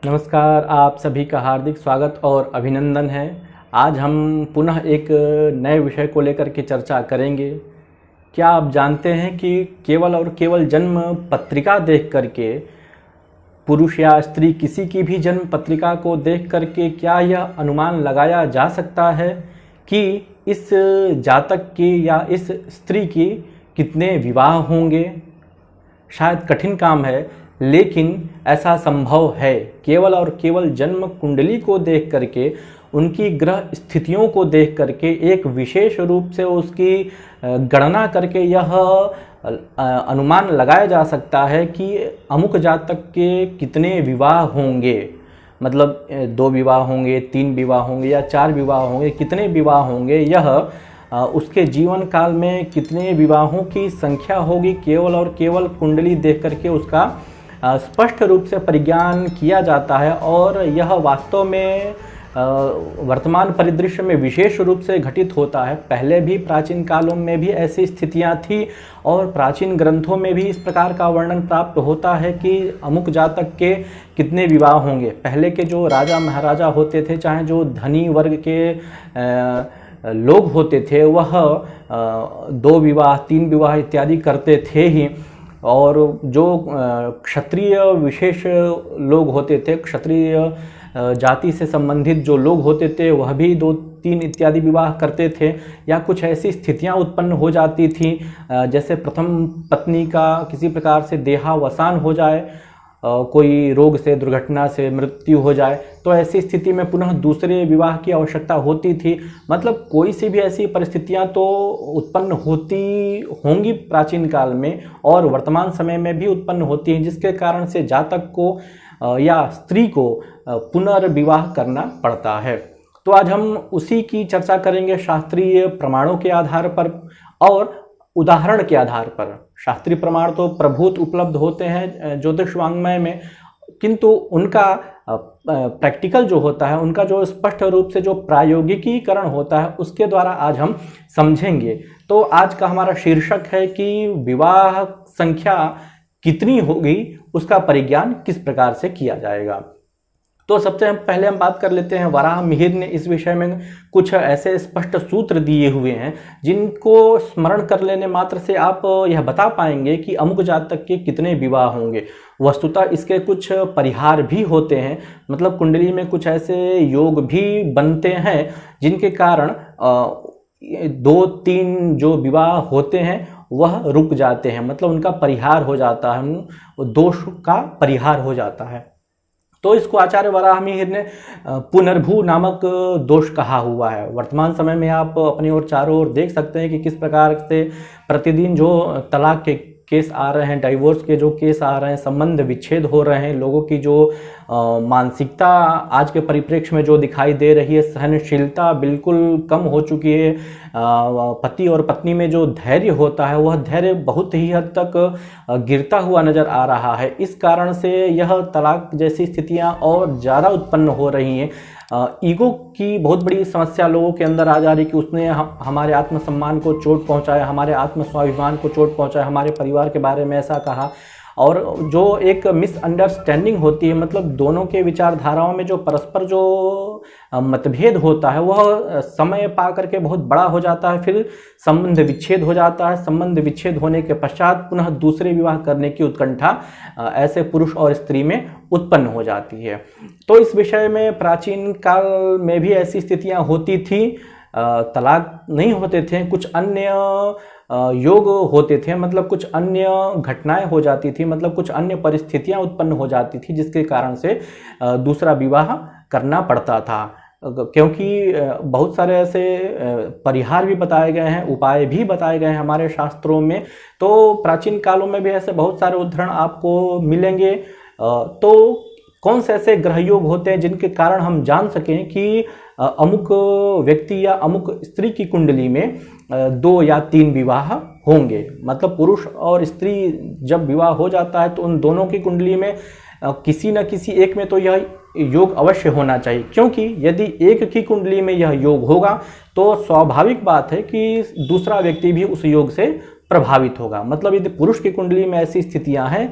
नमस्कार, आप सभी का हार्दिक स्वागत और अभिनंदन है। आज हम पुनः एक नए विषय को लेकर के चर्चा करेंगे। क्या आप जानते हैं कि केवल और केवल जन्म पत्रिका देख करके, पुरुष या स्त्री किसी की भी जन्म पत्रिका को देख करके क्या यह अनुमान लगाया जा सकता है कि इस जातक की या इस स्त्री की कितने विवाह होंगे? शायद कठिन काम है, लेकिन ऐसा संभव है। केवल और केवल जन्म कुंडली को देख करके, उनकी ग्रह स्थितियों को देख करके, एक विशेष रूप से उसकी गणना करके यह अनुमान लगाया जा सकता है कि अमुक जातक के कितने विवाह होंगे। मतलब 2 विवाह होंगे, 3 विवाह होंगे या 4 विवाह होंगे, कितने विवाह होंगे, यह उसके जीवन काल में कितने विवाहों की संख्या होगी, केवल और केवल कुंडली देख करके उसका स्पष्ट रूप से परिज्ञान किया जाता है। और यह वास्तव में वर्तमान परिदृश्य में विशेष रूप से घटित होता है। पहले भी प्राचीन कालों में भी ऐसी स्थितियां थी और प्राचीन ग्रंथों में भी इस प्रकार का वर्णन प्राप्त होता है कि अमुक जातक के कितने विवाह होंगे। पहले के जो राजा महाराजा होते थे, चाहे जो धनी वर्ग के लोग होते थे, वह 2 विवाह 3 विवाह इत्यादि करते थे ही। और जो क्षत्रिय विशेष लोग होते थे, क्षत्रिय जाति से संबंधित जो लोग होते थे, वह भी 2-3 इत्यादि विवाह करते थे। या कुछ ऐसी स्थितियां उत्पन्न हो जाती थी, जैसे प्रथम पत्नी का किसी प्रकार से देहावसान हो जाए, कोई रोग से, दुर्घटना से मृत्यु हो जाए, तो ऐसी स्थिति में पुनः दूसरे विवाह की आवश्यकता होती थी। मतलब कोई सी भी ऐसी परिस्थितियां तो उत्पन्न होती होंगी प्राचीन काल में, और वर्तमान समय में भी उत्पन्न होती हैं, जिसके कारण से जातक को या स्त्री को पुनर्विवाह करना पड़ता है। तो आज हम उसी की चर्चा करेंगे, शास्त्रीय प्रमाणों के आधार पर और उदाहरण के आधार पर। शास्त्रीय प्रमाण तो प्रभूत उपलब्ध होते हैं ज्योतिष वाङ्मय में, किंतु उनका प्रैक्टिकल जो होता है, उनका जो स्पष्ट रूप से जो प्रायोगिकीकरण होता है, उसके द्वारा आज हम समझेंगे। तो आज का हमारा शीर्षक है कि विवाह संख्या कितनी होगी, उसका परिज्ञान किस प्रकार से किया जाएगा। तो सबसे पहले हम बात कर लेते हैं, वराह मिहिर ने इस विषय में कुछ ऐसे स्पष्ट सूत्र दिए हुए हैं जिनको स्मरण कर लेने मात्र से आप यह बता पाएंगे कि अमुक जातक के कितने विवाह होंगे। वस्तुतः इसके कुछ परिहार भी होते हैं, मतलब कुंडली में कुछ ऐसे योग भी बनते हैं जिनके कारण 2-3 जो विवाह होते हैं वह रुक जाते हैं, मतलब उनका परिहार हो जाता है, दोष का परिहार हो जाता है। तो इसको आचार्य वराह मिहिर ने पुनर्भू नामक दोष कहा हुआ है। वर्तमान समय में आप अपनी ओर चारों ओर देख सकते हैं कि किस प्रकार से प्रतिदिन जो तलाक के केस आ रहे हैं, डाइवोर्स के जो केस आ रहे हैं, संबंध विच्छेद हो रहे हैं, लोगों की जो मानसिकता आज के परिप्रेक्ष्य में जो दिखाई दे रही है, सहनशीलता बिल्कुल कम हो चुकी है। पति और पत्नी में जो धैर्य होता है, वह धैर्य बहुत ही हद तक गिरता हुआ नजर आ रहा है। इस कारण से यह तलाक जैसी स्थितियां और ज़्यादा उत्पन्न हो रही हैं। ईगो की बहुत बड़ी समस्या लोगों के अंदर आ जा रही कि उसने हमारे आत्मसम्मान को चोट पहुंचाया, हमारे आत्मस्वाभिमान को चोट पहुंचाया, हमारे परिवार के बारे में ऐसा कहा। और जो एक मिसअंडरस्टैंडिंग होती है, मतलब दोनों के विचारधाराओं में जो परस्पर जो मतभेद होता है, वह समय पा करके बहुत बड़ा हो जाता है। फिर संबंध विच्छेद हो जाता है। संबंध विच्छेद होने के पश्चात पुनः दूसरे विवाह करने की उत्कंठा ऐसे पुरुष और स्त्री में उत्पन्न हो जाती है। तो इस विषय में प्राचीन काल में भी ऐसी स्थितियां होती थी। तलाक नहीं होते थे, कुछ अन्य योग होते थे, मतलब कुछ अन्य घटनाएं हो जाती थी, मतलब कुछ अन्य परिस्थितियां उत्पन्न हो जाती थी, जिसके कारण से दूसरा विवाह करना पड़ता था। क्योंकि बहुत सारे ऐसे परिहार भी बताए गए हैं, उपाय भी बताए गए हैं हमारे शास्त्रों में। तो प्राचीन कालों में भी ऐसे बहुत सारे उदाहरण आपको मिलेंगे। तो कौन से ऐसे ग्रह योग होते हैं जिनके कारण हम जान सकें कि अमुक व्यक्ति या अमुक स्त्री की कुंडली में 2 या 3 विवाह होंगे। मतलब पुरुष और स्त्री जब विवाह हो जाता है तो उन दोनों की कुंडली में किसी न किसी एक में तो यह योग अवश्य होना चाहिए, क्योंकि यदि एक की कुंडली में यह योग होगा तो स्वाभाविक बात है कि दूसरा व्यक्ति भी उस योग से प्रभावित होगा। मतलब यदि पुरुष की कुंडली में ऐसी स्थितियां हैं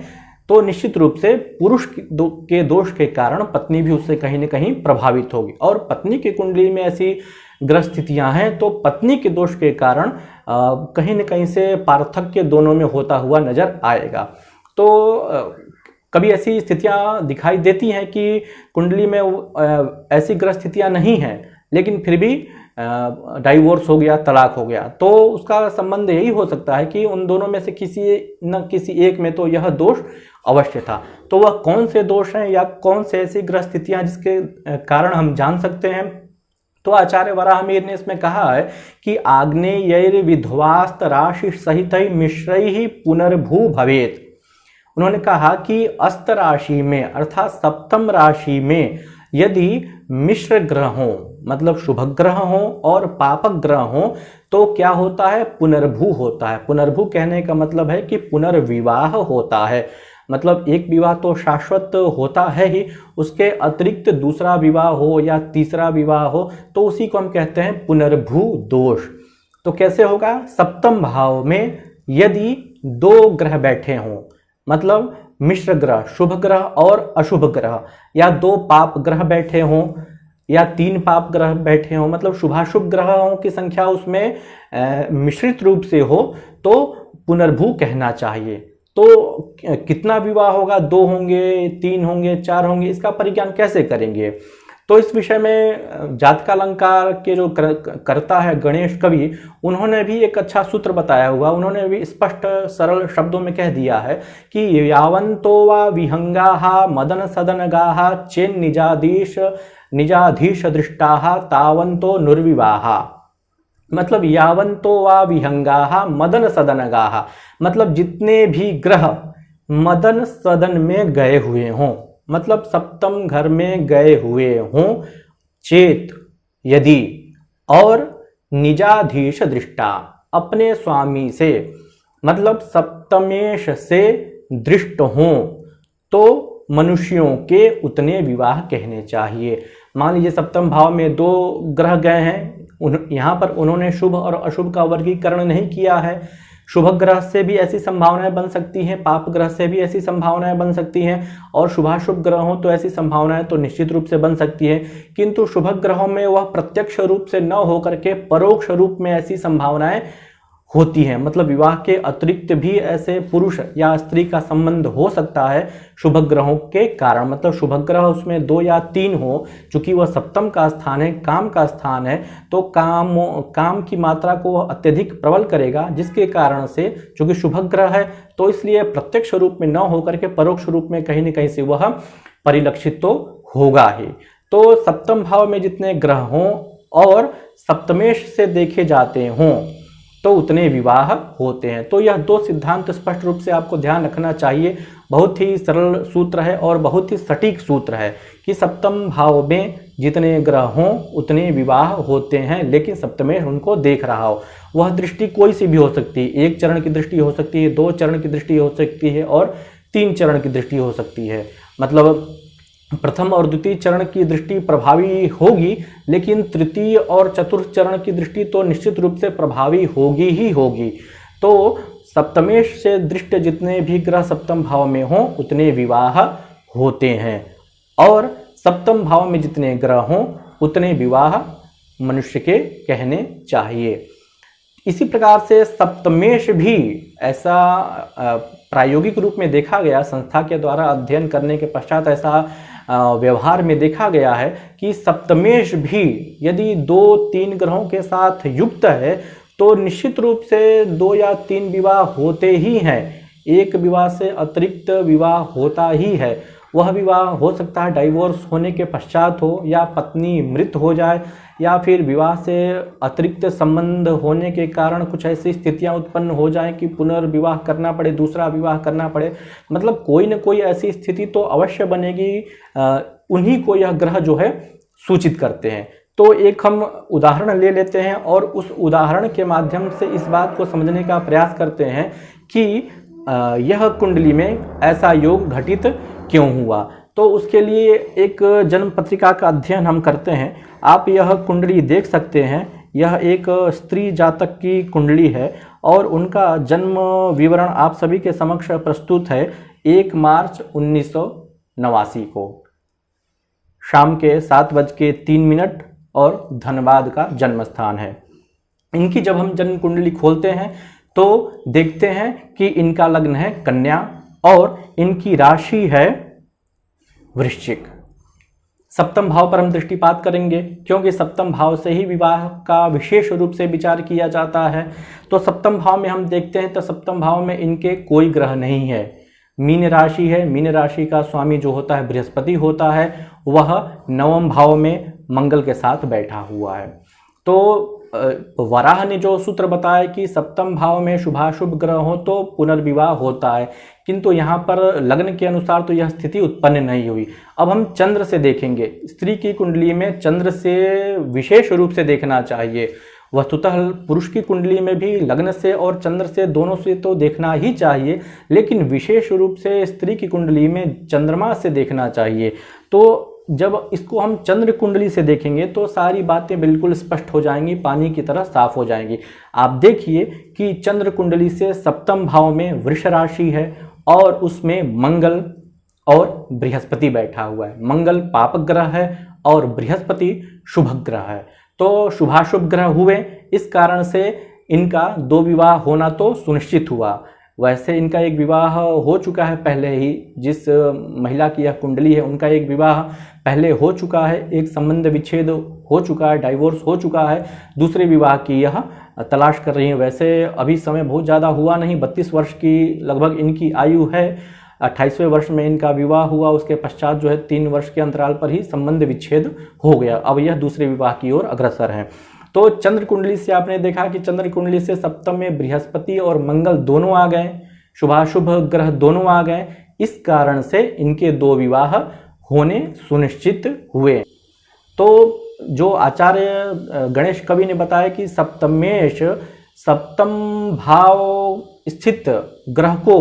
तो निश्चित रूप से पुरुष के दोष के कारण पत्नी भी उससे कहीं न कहीं प्रभावित होगी। और पत्नी की कुंडली में ऐसी ग्रह स्थितियां हैं तो पत्नी के दोष के कारण कहीं न कहीं से पार्थक्य दोनों में होता हुआ नजर आएगा। तो कभी ऐसी स्थितियां दिखाई देती हैं कि कुंडली में ऐसी ग्रह स्थितियां नहीं हैं, लेकिन फिर भी डाइवोर्स हो गया, तलाक हो गया, तो उसका संबंध यही हो सकता है कि उन दोनों में से किसी न किसी एक में तो यह दोष अवश्य था। तो वह कौन से दोष हैं या कौन से ऐसी ग्रह स्थितियां जिसके कारण हम जान सकते हैं? तो आचार्य वराहमिहिर ने इसमें कहा है कि आग्नेयैर विध्वास्त राशि सहित मिश्रैहि पुनर्भू भवेत। उन्होंने कहा कि अस्त राशि में अर्थात सप्तम राशि में यदि मिश्र ग्रह हों, मतलब शुभ ग्रह हों और पापक ग्रह हों, तो क्या होता है? पुनर्भू होता है। पुनर्भू कहने का मतलब है कि पुनर्विवाह होता है। मतलब एक विवाह तो शाश्वत होता है ही, उसके अतिरिक्त दूसरा विवाह हो या तीसरा विवाह हो तो उसी को हम कहते हैं पुनर्भू दोष। तो कैसे होगा? सप्तम भाव में यदि दो ग्रह बैठे हों, मतलब मिश्र ग्रह, शुभ ग्रह और अशुभ ग्रह, या दो पाप ग्रह बैठे हों या तीन पाप ग्रह बैठे हों, मतलब शुभाशुभ ग्रहों की संख्या उसमें मिश्रित रूप से हो, तो पुनर्भू कहना चाहिए। तो कितना विवाह होगा? 2 होंगे, 3 होंगे, 4 होंगे, इसका परिज्ञान कैसे करेंगे? तो इस विषय में जातकालंकार के जो कर्ता है गणेश कवि, उन्होंने भी एक अच्छा सूत्र बताया हुआ। उन्होंने भी स्पष्ट सरल शब्दों में कह दिया है कि यावंतो वा विहंगाः मदन सदनगाः चेन निजाधीश दृष्टाः तावंतो नुर्विवाहा। मतलब यावंतो वा विहंगाः मदन सदनगाः, मतलब जितने भी ग्रह मदन सदन में गए हुए हों, मतलब सप्तम घर में गए हुए हों, चेत यदि, और निजाधीश दृष्टा अपने स्वामी से, मतलब सप्तमेश से दृष्ट हों, तो मनुष्यों के उतने विवाह कहने चाहिए। मान लीजिए सप्तम भाव में 2 ग्रह गए हैं, यहाँ पर उन्होंने शुभ और अशुभ का वर्गीकरण नहीं किया है। शुभ ग्रह से भी ऐसी संभावनाएं बन सकती हैं, पाप ग्रह से भी ऐसी संभावनाएं बन सकती हैं, और शुभाशुभ ग्रह हो तो ऐसी संभावनाएं तो निश्चित रूप से बन सकती है। किंतु शुभ ग्रहों में वह प्रत्यक्ष रूप से न होकर के परोक्ष रूप में ऐसी संभावनाएं होती हैं। मतलब विवाह के अतिरिक्त भी ऐसे पुरुष या स्त्री का संबंध हो सकता है शुभ ग्रहों के कारण। मतलब शुभ ग्रह उसमें 2 या 3 हो, चूंकि वह सप्तम का स्थान है, काम का स्थान है, तो काम की मात्रा को अत्यधिक प्रबल करेगा, जिसके कारण से चूंकि शुभ ग्रह है तो इसलिए प्रत्यक्ष रूप में न होकर के परोक्ष रूप में कहीं न कहीं से वह परिलक्षित तो होगा ही। तो सप्तम भाव में जितने ग्रह हों और सप्तमेश से देखे जाते हों तो उतने विवाह होते हैं। तो यह 2 सिद्धांत स्पष्ट रूप से आपको ध्यान रखना चाहिए। बहुत ही सरल सूत्र है और बहुत ही सटीक सूत्र है कि सप्तम भाव में जितने ग्रह हों उतने विवाह होते हैं, लेकिन सप्तमेश उनको देख रहा हो। वह दृष्टि कोई सी भी हो सकती है, 1 चरण की दृष्टि हो सकती है, 2 चरण की दृष्टि हो सकती है और 3 चरण की दृष्टि हो सकती है। मतलब प्रथम और द्वितीय चरण की दृष्टि प्रभावी होगी, लेकिन तृतीय और चतुर्थ चरण की दृष्टि तो निश्चित रूप से प्रभावी होगी ही होगी। तो सप्तमेश से दृष्ट जितने भी ग्रह सप्तम भाव में हों उतने विवाह होते हैं, और सप्तम भाव में जितने ग्रह हों उतने विवाह मनुष्य के कहने चाहिए। इसी प्रकार से सप्तमेश भी ऐसा प्रायोगिक रूप में देखा गया, संस्था के द्वारा अध्ययन करने के पश्चात ऐसा व्यवहार में देखा गया है कि सप्तमेश भी यदि 2-3 ग्रहों के साथ युक्त है तो निश्चित रूप से 2 या 3 विवाह होते ही हैं। एक विवाह से अतिरिक्त विवाह होता ही है। वह विवाह हो सकता है डाइवोर्स होने के पश्चात हो, या पत्नी मृत हो जाए, या फिर विवाह से अतिरिक्त संबंध होने के कारण कुछ ऐसी स्थितियां उत्पन्न हो जाएं कि पुनर्विवाह करना पड़े, दूसरा विवाह करना पड़े। मतलब कोई न कोई ऐसी स्थिति तो अवश्य बनेगी, उन्हीं को यह ग्रह जो है सूचित करते हैं। तो एक हम उदाहरण ले लेते हैं और उस उदाहरण के माध्यम से इस बात को समझने का प्रयास करते हैं कि यह कुंडली में ऐसा योग घटित क्यों हुआ। तो उसके लिए एक जन्म पत्रिका का अध्ययन हम करते हैं। आप यह कुंडली देख सकते हैं। यह एक स्त्री जातक की कुंडली है और उनका जन्म विवरण आप सभी के समक्ष प्रस्तुत है। 1 मार्च 1989 को शाम के 7:03 और धनबाद का जन्म स्थान है। इनकी जब हम जन्म कुंडली खोलते हैं तो देखते हैं कि इनका लग्न है कन्या और इनकी राशि है वृश्चिक। सप्तम भाव पर हम दृष्टिपात करेंगे क्योंकि सप्तम भाव से ही विवाह का विशेष रूप से विचार किया जाता है। तो सप्तम भाव में हम देखते हैं तो सप्तम भाव में इनके कोई ग्रह नहीं है। मीन राशि है, मीन राशि का स्वामी जो होता है बृहस्पति होता है, वह 9वें भाव में मंगल के साथ बैठा हुआ है। तो वराह ने जो सूत्र बताया कि सप्तम भाव में शुभाशुभ ग्रह हो तो पुनर्विवाह होता है, किंतु यहाँ पर लग्न के अनुसार तो यह स्थिति उत्पन्न नहीं हुई। अब हम चंद्र से देखेंगे। स्त्री की कुंडली में चंद्र से विशेष रूप से देखना चाहिए। वस्तुतः पुरुष की कुंडली में भी लग्न से और चंद्र से दोनों से तो देखना ही चाहिए, लेकिन विशेष रूप से स्त्री की कुंडली में चंद्रमा से देखना चाहिए। तो जब इसको हम चंद्र कुंडली से देखेंगे तो सारी बातें बिल्कुल स्पष्ट हो जाएंगी, पानी की तरह साफ हो जाएंगी। आप देखिए कि चंद्र कुंडली से सप्तम भाव में वृष राशि है और उसमें मंगल और बृहस्पति बैठा हुआ है। मंगल पाप ग्रह है और बृहस्पति शुभ ग्रह है। तो शुभाशुभ ग्रह हुए, इस कारण से इनका 2 विवाह होना तो सुनिश्चित हुआ। वैसे इनका एक विवाह हो चुका है पहले ही, जिस महिला की यह कुंडली है उनका एक विवाह पहले हो चुका है, एक संबंध विच्छेद हो चुका है, डाइवोर्स हो चुका है। दूसरे विवाह की यह तलाश कर रही है। वैसे अभी समय बहुत ज़्यादा हुआ नहीं, 32 वर्ष की लगभग इनकी आयु है। 28वें वर्ष में इनका विवाह हुआ, उसके पश्चात जो है 3 वर्ष के अंतराल पर ही संबंध विच्छेद हो गया। अब यह दूसरे विवाह की ओर अग्रसर है। तो चंद्र कुंडली से आपने देखा कि चंद्र कुंडली से सप्तम में बृहस्पति और मंगल दोनों आ गए, शुभाशुभ ग्रह दोनों आ गए। इस कारण से इनके 2 विवाह होने सुनिश्चित हुए। तो जो आचार्य गणेश कवि ने बताया कि सप्तमेश सप्तम भाव स्थित ग्रह को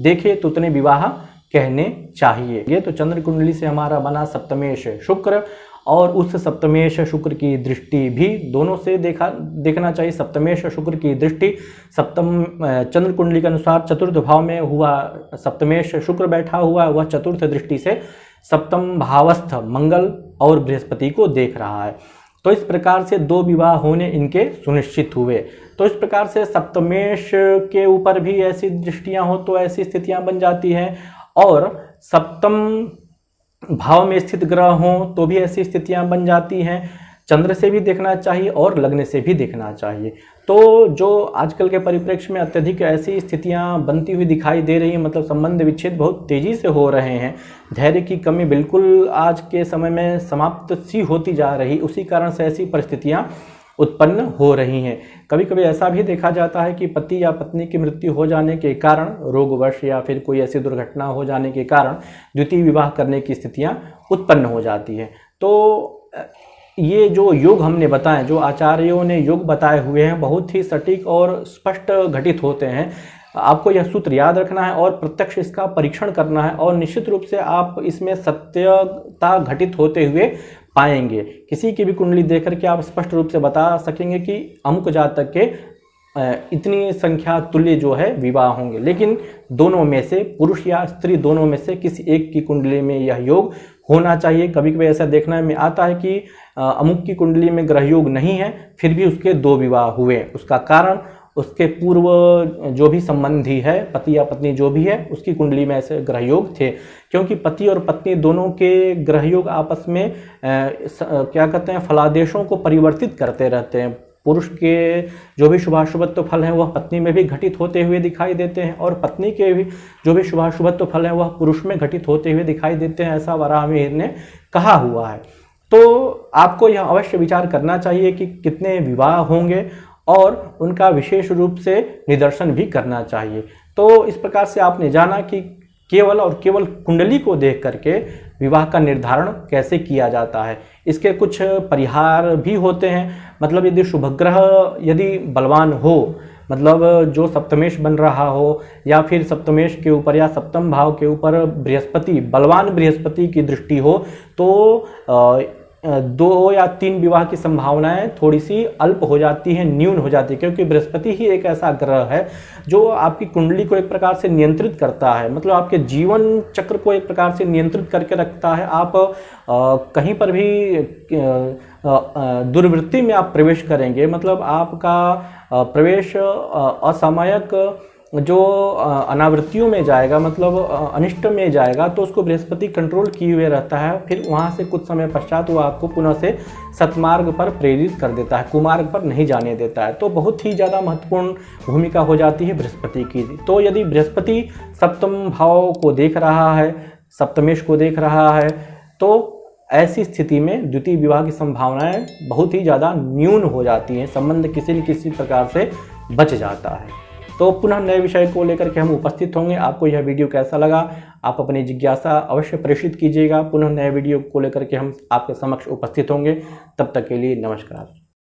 देखे तो उतने विवाह कहने चाहिए। ये तो चंद्र कुंडली से हमारा बना सप्तमेश शुक्र, और उस सप्तमेश शुक्र की दृष्टि भी दोनों से देखना चाहिए। सप्तमेश शुक्र की दृष्टि सप्तम चंद्र कुंडली के अनुसार चतुर्थ भाव में हुआ, सप्तमेश शुक्र बैठा हुआ, वह चतुर्थ दृष्टि से सप्तम भावस्थ मंगल और बृहस्पति को देख रहा है। तो इस प्रकार से 2 विवाह होने इनके सुनिश्चित हुए। तो इस प्रकार से सप्तमेश के ऊपर भी ऐसी दृष्टियां हो तो ऐसी स्थितियां बन जाती हैं, और सप्तम भाव में स्थित ग्रह हो तो भी ऐसी स्थितियां बन जाती हैं। चंद्र से भी देखना चाहिए और लग्न से भी देखना चाहिए। तो जो आजकल के परिप्रेक्ष्य में अत्यधिक ऐसी स्थितियां बनती हुई दिखाई दे रही हैं, मतलब संबंध विच्छेद बहुत तेजी से हो रहे हैं, धैर्य की कमी बिल्कुल आज के समय में समाप्त सी होती जा रही, उसी कारण से ऐसी परिस्थितियां उत्पन्न हो रही हैं। कभी कभी ऐसा भी देखा जाता है कि पति या पत्नी की मृत्यु हो जाने के कारण, रोगवश या फिर कोई ऐसी दुर्घटना हो जाने के कारण द्वितीय विवाह करने की स्थितियां उत्पन्न हो जाती हैं। तो ये जो योग हमने बताए, जो आचार्यों ने योग बताए हुए हैं, बहुत ही सटीक और स्पष्ट घटित होते हैं। आपको यह सूत्र याद रखना है और प्रत्यक्ष इसका परीक्षण करना है, और निश्चित रूप से आप इसमें सत्यता घटित होते हुए पाएंगे। किसी की भी कुंडली देख करके आप स्पष्ट रूप से बता सकेंगे कि अमुक जातक के इतनी संख्या तुल्य जो है विवाह होंगे, लेकिन दोनों में से, पुरुष या स्त्री दोनों में से किसी एक की कुंडली में यह योग होना चाहिए। कभी कभी ऐसा देखने में आता है कि अमुक की कुंडली में ग्रह योग नहीं है, फिर भी उसके 2 विवाह हुए। उसका कारण उसके पूर्व जो भी संबंधी है, पति या पत्नी जो भी है, उसकी कुंडली में ऐसे ग्रह योग थे। क्योंकि पति और पत्नी दोनों के ग्रह योग आपस में क्या कहते हैं, फलादेशों को परिवर्तित करते रहते हैं। पुरुष के जो भी शुभाशुभत्व फल हैं वह पत्नी में भी घटित होते हुए दिखाई देते हैं, और पत्नी के भी जो भी शुभाशुभत्व फल हैं वह पुरुष में घटित होते हुए दिखाई देते हैं। ऐसा वराहमिहिर ने कहा हुआ है। तो आपको यह अवश्य विचार करना चाहिए कि कितने विवाह होंगे, और उनका विशेष रूप से निदर्शन भी करना चाहिए। तो इस प्रकार से आपने जाना कि केवल और केवल कुंडली को देख करके विवाह का निर्धारण कैसे किया जाता है। इसके कुछ परिहार भी होते हैं। मतलब यदि शुभग्रह यदि बलवान हो, मतलब जो सप्तमेश बन रहा हो, या फिर सप्तमेश के ऊपर या सप्तम भाव के ऊपर बृहस्पति, बलवान बृहस्पति की दृष्टि हो, तो 2 या 3 विवाह की संभावनाएं थोड़ी सी अल्प हो जाती हैं, न्यून हो जाती है, क्योंकि बृहस्पति ही एक ऐसा ग्रह है जो आपकी कुंडली को एक प्रकार से नियंत्रित करता है, मतलब आपके जीवन चक्र को एक प्रकार से नियंत्रित करके रखता है। आप कहीं पर भी दुर्वृत्ति में आप प्रवेश करेंगे, मतलब आपका प्रवेश असामयिक जो अनावृत्तियों में जाएगा, मतलब अनिष्ट में जाएगा, तो उसको बृहस्पति कंट्रोल किए हुए रहता है। फिर वहाँ से कुछ समय पश्चात वो आपको पुनः से सतमार्ग पर प्रेरित कर देता है, कुमार्ग पर नहीं जाने देता है। तो बहुत ही ज़्यादा महत्वपूर्ण भूमिका हो जाती है बृहस्पति की। तो यदि बृहस्पति सप्तम भाव को देख रहा है, सप्तमेश को देख रहा है, तो ऐसी स्थिति में द्वितीय विवाह की संभावनाएं बहुत ही ज़्यादा न्यून हो जाती हैं, संबंध किसी न किसी प्रकार से बच जाता है। तो पुनः नए विषय को लेकर के हम उपस्थित होंगे। आपको यह वीडियो कैसा लगा, आप अपनी जिज्ञासा अवश्य प्रेषित कीजिएगा। पुनः नए वीडियो को लेकर के हम आपके समक्ष उपस्थित होंगे। तब तक के लिए नमस्कार।